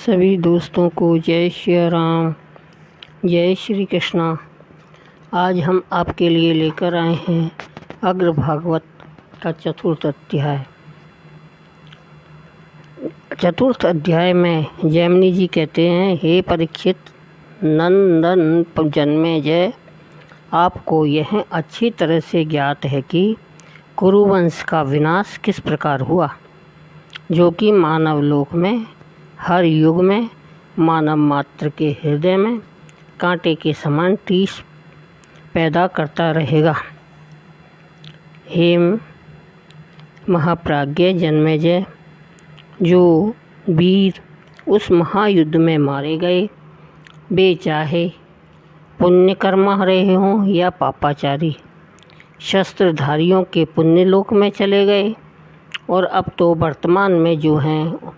सभी दोस्तों को जय श्री राम, जय श्री कृष्णा। आज हम आपके लिए लेकर आए हैं अग्र भागवत का चतुर्थ अध्याय। चतुर्थ अध्याय में जैमिनी जी कहते हैं, हे परीक्षित नंदन जन्मेजय, आपको यह अच्छी तरह से ज्ञात है कि कुरुवंश का विनाश किस प्रकार हुआ, जो कि मानव लोक में हर युग में मानव मात्र के हृदय में कांटे के समान टीस पैदा करता रहेगा। हे महाप्राज्ञ जन्मेजय, जो वीर उस महायुद्ध में मारे गए, वे चाहे पुण्यकर्मा रहे हों या पापाचारी, शस्त्रधारियों के पुण्यलोक में चले गए और अब तो वर्तमान में जो हैं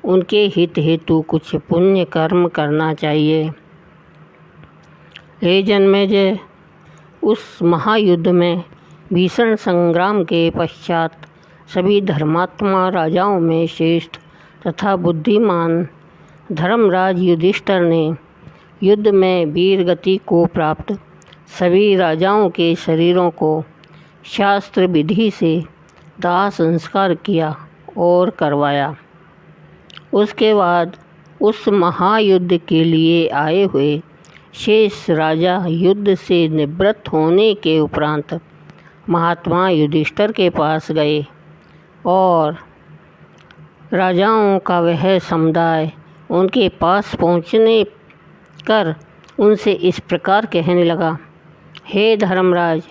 उनके हित हेतु कुछ पुण्य कर्म करना चाहिए। हे जन्मेजय, उस महायुद्ध में भीषण संग्राम के पश्चात सभी धर्मात्मा राजाओं में श्रेष्ठ तथा बुद्धिमान धर्मराज युधिष्ठिर ने युद्ध में वीर गति को प्राप्त सभी राजाओं के शरीरों को शास्त्र विधि से दाह संस्कार किया और करवाया। उसके बाद उस महायुद्ध के लिए आए हुए शेष राजा युद्ध से निवृत्त होने के उपरांत महात्मा युधिष्ठिर के पास गए और राजाओं का वह समुदाय उनके पास पहुँचने कर उनसे इस प्रकार कहने लगा, हे धर्मराज,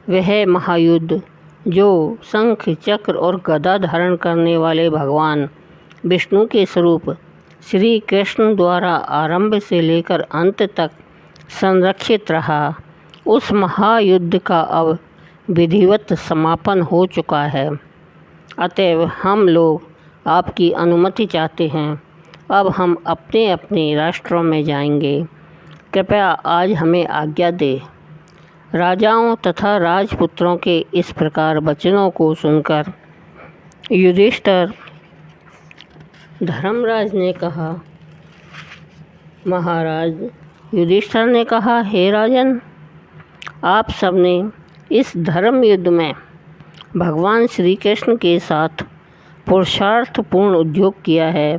वह महायुद्ध जो शंख चक्र और गदा धारण करने वाले भगवान विष्णु के स्वरूप श्री कृष्ण द्वारा आरंभ से लेकर अंत तक संरक्षित रहा, उस महायुद्ध का अब विधिवत समापन हो चुका है। अतएव हम लोग आपकी अनुमति चाहते हैं। अब हम अपने अपने राष्ट्रों में जाएंगे। कृपया आज हमें आज्ञा दे। राजाओं तथा राजपुत्रों के इस प्रकार वचनों को सुनकर युधिष्ठिर धर्मराज ने कहा, महाराज युधिष्ठिर ने कहा, हे राजन, आप सबने इस धर्म युद्ध में भगवान श्री कृष्ण के साथ पुरुषार्थपूर्ण उद्योग किया है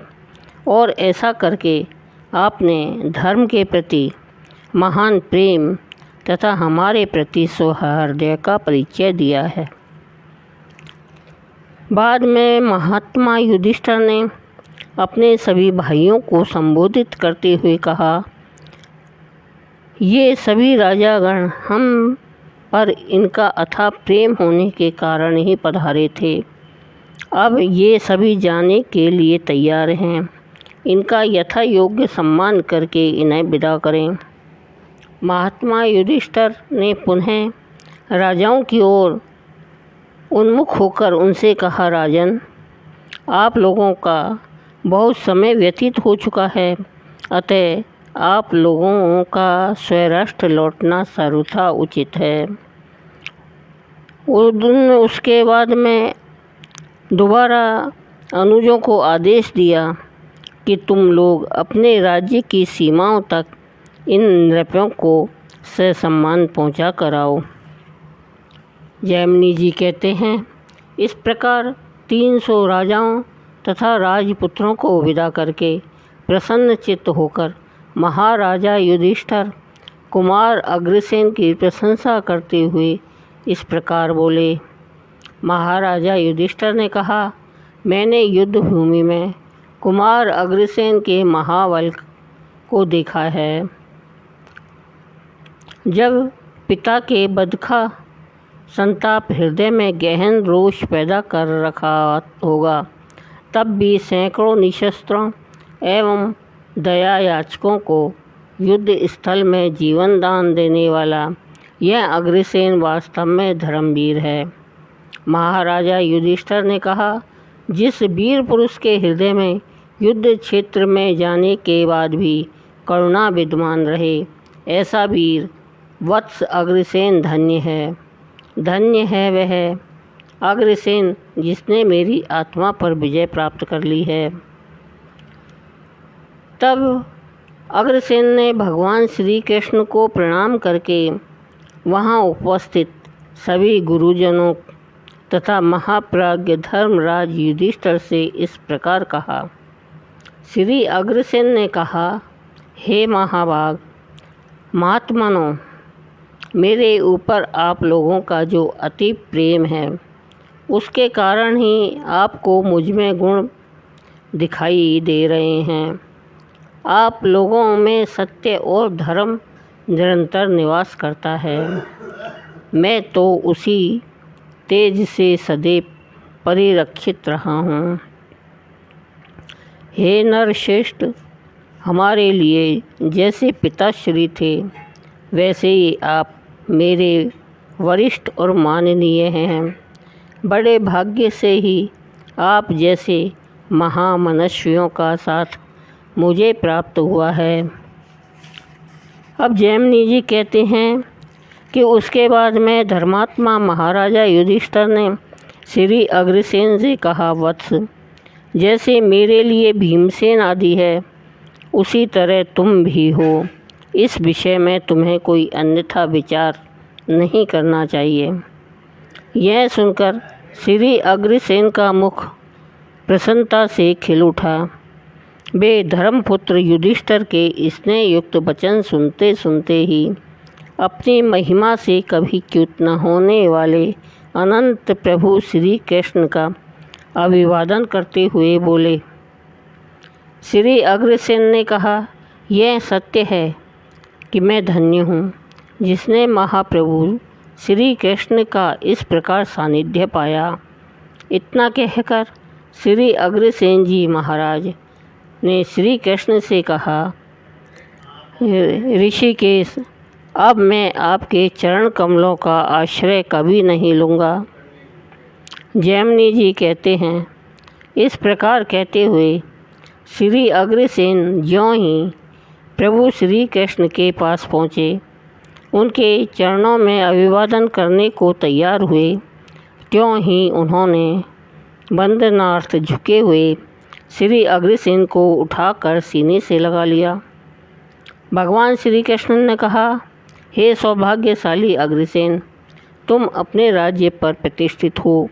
और ऐसा करके आपने धर्म के प्रति महान प्रेम तथा हमारे प्रति सौहार्द का परिचय दिया है। बाद में महात्मा युधिष्ठिर ने अपने सभी भाइयों को संबोधित करते हुए कहा, ये सभी राजागण हम पर इनका अथाह प्रेम होने के कारण ही पधारे थे। अब ये सभी जाने के लिए तैयार हैं। इनका यथा योग्य सम्मान करके इन्हें विदा करें। महात्मा युधिष्ठिर ने पुनः राजाओं की ओर उन्मुख होकर उनसे कहा, राजन, आप लोगों का बहुत समय व्यतीत हो चुका है, अतः आप लोगों का स्वराष्ट्र लौटना सर्वथा उचित है। उसके बाद में दोबारा अनुजों को आदेश दिया कि तुम लोग अपने राज्य की सीमाओं तक इन नृपों को ससम्मान पहुँचा कर आओ। जैमिनी जी कहते हैं, इस प्रकार 300 राजाओं तथा राजपुत्रों को विदा करके प्रसन्न चित्त होकर महाराजा युधिष्ठिर कुमार अग्रसेन की प्रशंसा करते हुए इस प्रकार बोले। महाराजा युधिष्ठिर ने कहा, मैंने युद्ध भूमि में कुमार अग्रसेन के महाबल को देखा है। जब पिता के वध का संताप हृदय में गहन रोष पैदा कर रखा होगा, तब भी सैकड़ों निशस्त्रों एवं दया याचकों को युद्ध स्थल में जीवन दान देने वाला यह अग्रसेन वास्तव में धर्मवीर है। महाराजा युधिष्ठिर ने कहा, जिस वीर पुरुष के हृदय में युद्ध क्षेत्र में जाने के बाद भी करुणा विद्यमान रहे, ऐसा वीर वत्स अग्रसेन धन्य है। धन्य है वह अग्रसेन जिसने मेरी आत्मा पर विजय प्राप्त कर ली है। तब अग्रसेन ने भगवान श्री कृष्ण को प्रणाम करके वहाँ उपस्थित सभी गुरुजनों तथा महाप्राज्ञ धर्मराज युधिष्ठिर से इस प्रकार कहा। श्री अग्रसेन ने कहा, हे महाभाग महात्मनों, मेरे ऊपर आप लोगों का जो अति प्रेम है उसके कारण ही आपको मुझ में गुण दिखाई दे रहे हैं। आप लोगों में सत्य और धर्म निरंतर निवास करता है। मैं तो उसी तेज से सदैव परिरक्षित रहा हूँ। हे नरश्रेष्ठ, हमारे लिए जैसे पिताश्री थे वैसे ही आप मेरे वरिष्ठ और माननीय हैं। बड़े भाग्य से ही आप जैसे महामनस्वियों का साथ मुझे प्राप्त हुआ है। अब जैमिनी जी कहते हैं कि उसके बाद में धर्मात्मा महाराजा युधिष्ठिर ने श्री अग्रसेन से कहा, वत्स, जैसे मेरे लिए भीमसेन आदि है उसी तरह तुम भी हो। इस विषय में तुम्हें कोई अन्यथा विचार नहीं करना चाहिए। यह सुनकर श्री अग्रसेन का मुख प्रसन्नता से खिल उठा। वे धर्मपुत्र युधिष्ठिर के स्नेह युक्त वचन सुनते सुनते ही अपनी महिमा से कभी च्युत न होने वाले अनंत प्रभु श्री कृष्ण का अभिवादन करते हुए बोले। श्री अग्रसेन ने कहा, यह सत्य है कि मैं धन्य हूँ जिसने महाप्रभु श्री कृष्ण का इस प्रकार सानिध्य पाया। इतना कहकर श्री अग्रसेन जी महाराज ने श्री कृष्ण से कहा, ऋषिकेश, अब मैं आपके चरण कमलों का आश्रय कभी नहीं लूँगा। जैमिनी जी कहते हैं, इस प्रकार कहते हुए श्री अग्रसेन ज्यों ही प्रभु श्री कृष्ण के पास पहुँचे, उनके चरणों में अभिवादन करने को तैयार हुए, त्यों ही उन्होंने वंदनार्थ झुके हुए श्री अग्रसेन को उठाकर सीने से लगा लिया। भगवान श्री कृष्ण ने कहा, हे सौभाग्यशाली अग्रसेन, तुम अपने राज्य पर प्रतिष्ठित हो।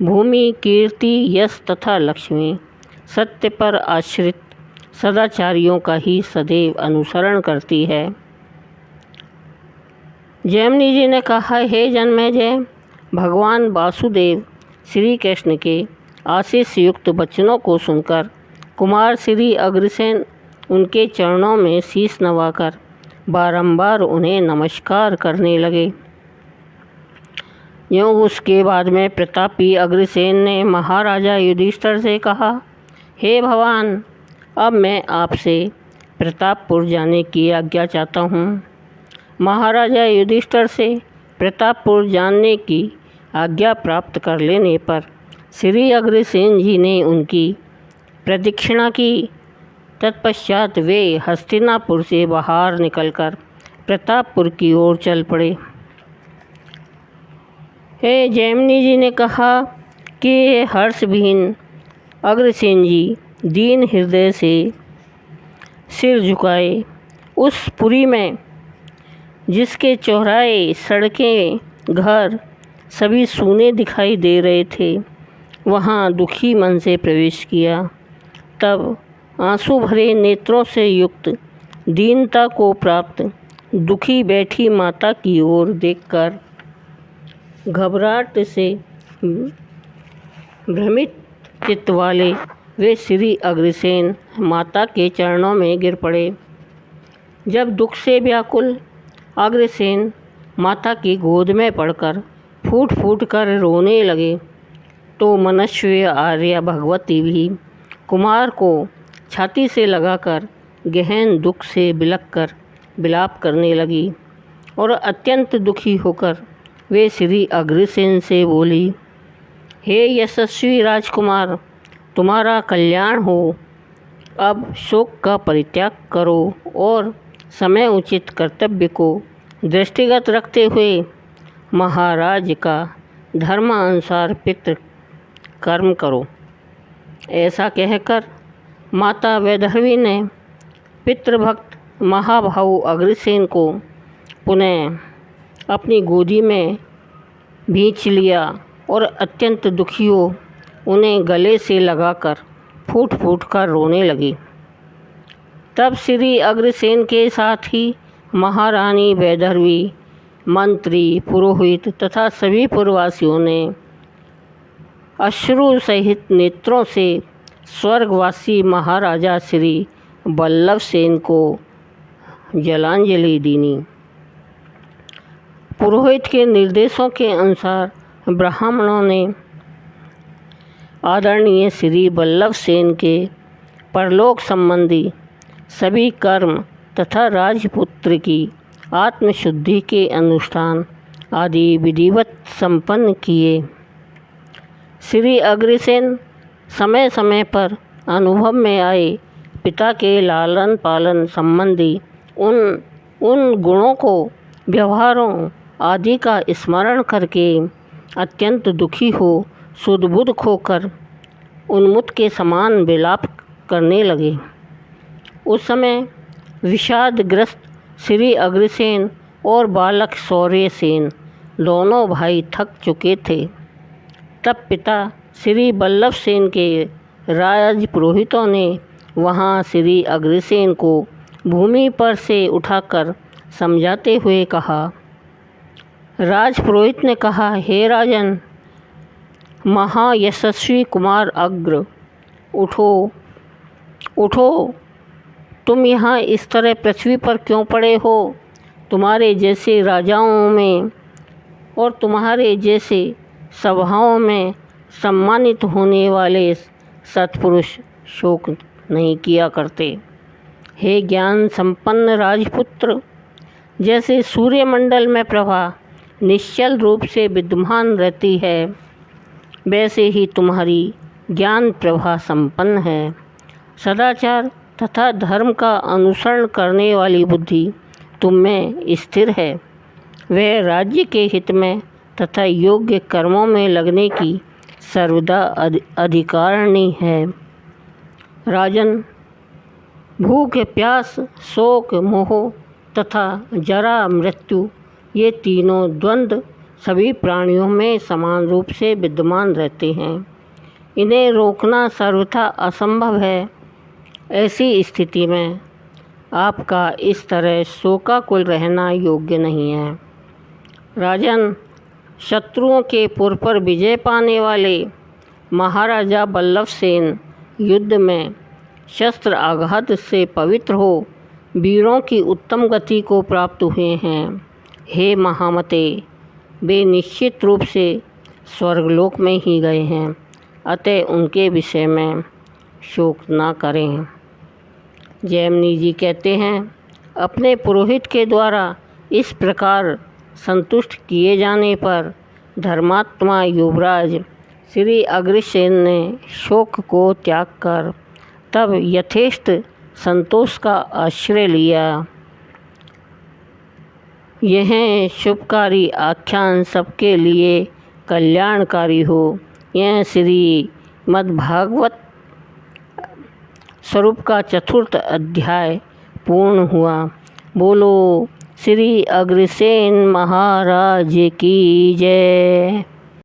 भूमि, कीर्ति, यश तथा लक्ष्मी सत्य पर आश्रित सदाचारियों का ही सदैव अनुसरण करती है। जैमिनी जी ने कहा, हे जन्मेजय, भगवान वासुदेव श्री कृष्ण के आशीष युक्त वचनों को सुनकर कुमार श्री अग्रसेन उनके चरणों में शीश नवाकर बारंबार उन्हें नमस्कार करने लगे। यूँ उसके बाद में प्रतापी अग्रसेन ने महाराजा युधिष्ठिर से कहा, हे भगवान, अब मैं आपसे प्रतापपुर जाने की आज्ञा चाहता हूँ। महाराजा युधिष्ठिर से प्रतापपुर जाने की आज्ञा प्राप्त कर लेने पर श्री अग्रसेन जी ने उनकी प्रदक्षिणा की। तत्पश्चात वे हस्तिनापुर से बाहर निकलकर प्रतापपुर की ओर चल पड़े। हे जैमिनी जी ने कहा कि हर्षविहीन अग्रसेन जी दीन हृदय से सिर झुकाए उस पुरी में, जिसके चौराहे, सड़कें, घर सभी सूने दिखाई दे रहे थे, वहाँ दुखी मन से प्रवेश किया। तब आंसू भरे नेत्रों से युक्त दीनता को प्राप्त दुखी बैठी माता की ओर देखकर घबराहट से भ्रमित चित्त वाले वे श्री अग्रसेन माता के चरणों में गिर पड़े। जब दुख से व्याकुल अग्रसेन माता की गोद में पड़कर फूट फूट कर रोने लगे, तो मनस्वी आर्या भगवती भी कुमार को छाती से लगाकर गहन दुख से बिलख कर विलाप करने लगी और अत्यंत दुखी होकर वे श्री अग्रसेन से बोली, हे यशस्वी राजकुमार, तुम्हारा कल्याण हो। अब शोक का परित्याग करो और समय उचित कर्तव्य को दृष्टिगत रखते हुए महाराज का धर्मानुसार पितृ कर्म करो। ऐसा कहकर माता वैदर्भी ने पितृभक्त महाभाऊ अग्रसेन को पुनः अपनी गोदी में भींच लिया और अत्यंत दुखी हो उन्हें गले से लगाकर फूट फूट कर रोने लगी। तब श्री अग्रसेन के साथ ही महारानी वैदर्भी, मंत्री, पुरोहित तथा सभी पुरवासियों ने अश्रु सहित नेत्रों से स्वर्गवासी महाराजा श्री बल्लभ सेन को जलांजलि दी। पुरोहित के निर्देशों के अनुसार ब्राह्मणों ने आदरणीय श्री बल्लभ सेन के परलोक संबंधी सभी कर्म तथा राजपुत्र की आत्मशुद्धि के अनुष्ठान आदि विधिवत संपन्न किए। श्री अग्रसेन समय समय पर अनुभव में आए पिता के लालन पालन संबंधी उन गुणों को, व्यवहारों आदि का स्मरण करके अत्यंत दुखी हो सुध-बुध खोकर उन्मुक्त के समान विलाप करने लगे। उस समय विषादग्रस्त श्री अग्रसेन और बालक शौर्यसेन दोनों भाई थक चुके थे। तब पिता श्री बल्लभ सेन के राजपुरोहितों ने वहां श्री अग्रसेन को भूमि पर से उठाकर समझाते हुए कहा। राजपुरोहित ने कहा, हे राजन, महायशस्वी कुमार अग्र, उठो उठो, तुम यहाँ इस तरह पृथ्वी पर क्यों पड़े हो? तुम्हारे जैसे राजाओं में और तुम्हारे जैसे सभाओं में सम्मानित होने वाले सत्पुरुष शोक नहीं किया करते। हे ज्ञान संपन्न राजपुत्र, जैसे सूर्यमंडल में प्रभा निश्चल रूप से विद्यमान रहती है, वैसे ही तुम्हारी ज्ञान प्रभा संपन्न है। सदाचार तथा धर्म का अनुसरण करने वाली बुद्धि तुम में स्थिर है। वह राज्य के हित में तथा योग्य कर्मों में लगने की सर्वदा अधिकारिणी है। राजन, भूख, प्यास, शोक, मोह तथा जरा मृत्यु, ये तीनों द्वंद्व सभी प्राणियों में समान रूप से विद्यमान रहते हैं। इन्हें रोकना सर्वथा असंभव है। ऐसी स्थिति में आपका इस तरह शोकाकुल रहना योग्य नहीं है। राजन, शत्रुओं के पुर पर विजय पाने वाले महाराजा बल्लभ सेन युद्ध में शस्त्र आघात से पवित्र हो वीरों की उत्तम गति को प्राप्त हुए हैं। हे महामते, वे निश्चित रूप से स्वर्गलोक में ही गए हैं, अतः उनके विषय में शोक ना करें। जैमिनी जी कहते हैं, अपने पुरोहित के द्वारा इस प्रकार संतुष्ट किए जाने पर धर्मात्मा युवराज श्री अग्रसेन ने शोक को त्याग कर तब यथेष्ट संतोष का आश्रय लिया। यह शुभकारी आख्यान सबके लिए कल्याणकारी हो। यह श्री मद्भागवत स्वरूप का चतुर्थ अध्याय पूर्ण हुआ। बोलो श्री अग्रसेन महाराज की जय।